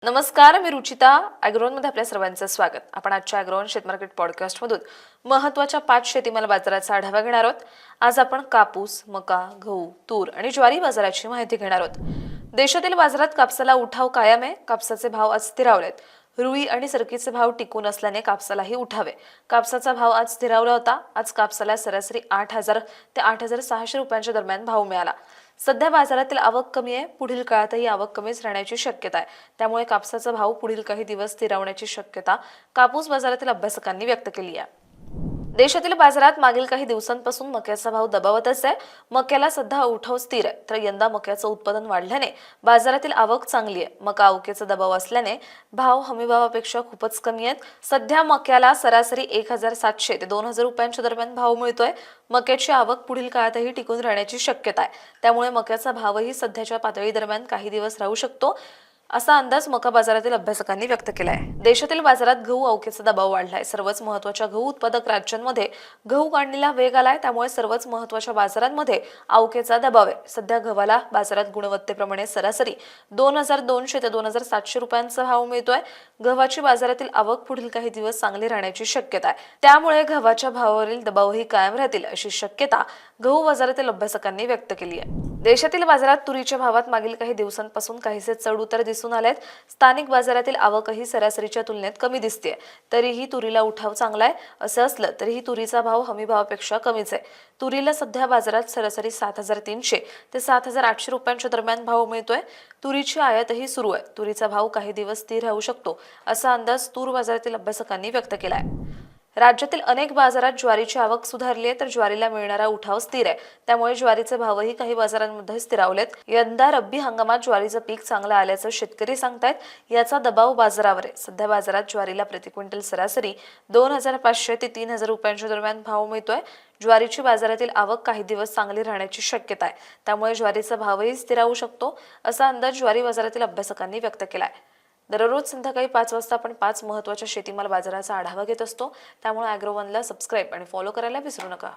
नमस्कार, मी रुचिता. ॲग्रोनमध्ये आपल्या सर्वांचं स्वागत. आपण आजच्या ॲग्रोन शेतमार्केट पॉडकास्टमधून महत्त्वाच्या 5 शेतीमाल बाजाराचा आढावा घेणार आहोत. आज आपण कापूस, मका, गहू, तूर आणि ज्वारी बाजाराची माहिती घेणार आहोत. देशातील बाजारात कापसाला उठाव कायम आहे. कापसाचे भाव आज स्थिरावलेत. रुई आणि सरकीचे भाव टिकून असल्याने कापसालाही उठावे. कापसाचा भाव आज स्थिरावला होता. आज कापसाला सरासरी 8,000 ते 8,600 रुपयांच्या दरम्यान भाव मिळाला. सध्या बाजारातील आवक कमी आहे. पुढील काळातही आवक कमीच राहण्याची शक्यता आहे. त्यामुळे कापसाचा भाव पुढील काही दिवस स्थिरावण्याची शक्यता कापूस बाजारातील अभ्यासकांनी व्यक्त केली आहे. देशातील बाजारात मागील काही दिवसांपासून मक्याचा भाव दबावतच आहे. मक्याला सध्या उठाव स्थिर आहे, तर यंदा मक्याचं उत्पादन वाढल्याने बाजारातील आवक चांगली आहे. मका अवकेचा दबाव असल्याने भाव हमीभावापेक्षा खूपच कमी आहेत. सध्या मक्याला सरासरी 1,700 ते 2,000 रुपयांच्या दरम्यान भाव मिळतोय. मक्याची आवक पुढील काळातही टिकून राहण्याची शक्यता आहे. त्यामुळे मक्याचा भावही सध्याच्या पातळी दरम्यान काही दिवस राहू शकतो, असा अंदाज मका बाजारातील अभ्यासकांनी व्यक्त केला आहे. देशातील बाजारात गहू अवकेचा दबाव वाढलाय. सर्वच महत्त्वाच्या गहू उत्पादक राज्यांमध्ये गहू काढणीला वेग आलाय. त्यामुळे सर्वच महत्त्वाच्या बाजारांमध्ये अवकेचा दबाव आहे. सध्या गव्हाला बाजारात गुणवत्तेप्रमाणे सरासरी 2,200 ते 2,700 रुपयांचा भाव मिळतोय. गव्हाची बाजारातील आवक पुढील काही दिवस चांगली राहण्याची शक्यता आहे. त्यामुळे गव्हाच्या भावावरील दबावही कायम राहतील, अशी शक्यता गहू बाजारातील अभ्यासकांनी व्यक्त केली आहे. देशातील बाजारात तुरीच्या भावात मागील काही दिवसांपासून काहीसे चढ-उतार दिसून आलेत. स्थानिक बाजारातील आवकही सरासरीच्या तुलनेत कमी दिसते. तरीही तुरीला उठाव चांगला आहे. असं असलं तरीही तुरीचा भाव हमी भावापेक्षा कमीच आहे. तुरीला सध्या बाजारात सरासरी 7,300 ते 7,800 रुपयांच्या दरम्यान भाव मिळतोय. तुरीची आयातही सुरू आहे. तुरीचा भाव काही दिवस स्थिर राहू शकतो, असा अंदाज तूर बाजारातील अभ्यासकांनी व्यक्त केला आहे. राज्यातील अनेक बाजारात ज्वारीची आवक सुधारली आहे, तर ज्वारीला मिळणारा उठाव स्थिर आहे. त्यामुळे ज्वारीचे भावही काही बाजारांमध्ये स्थिरावलेत. यंदा रब्बी हंगामात ज्वारीचं पीक चांगलं आल्याचं शेतकरी सांगतायत. याचा दबाव बाजारावर आहे. सध्या बाजारात ज्वारीला प्रति क्विंटल सरासरी 2,500 ते 3,000 रुपयांच्या दरम्यान भाव मिळतोय. ज्वारीची बाजारातील आवक काही दिवस चांगली राहण्याची शक्यता आहे. त्यामुळे ज्वारीचा भावही स्थिर राहू शकतो, असा अंदाज ज्वारी बाजारातील अभ्यासकांनी व्यक्त केला आहे. दररोज संध्याकाळी 5 वाजता आपण 5 महत्त्वाच्या शेतीमाल बाजाराचा आढावा घेत असतो. त्यामुळे ॲग्रोवनला सबस्क्राईब आणि फॉलो करायला विसरू नका.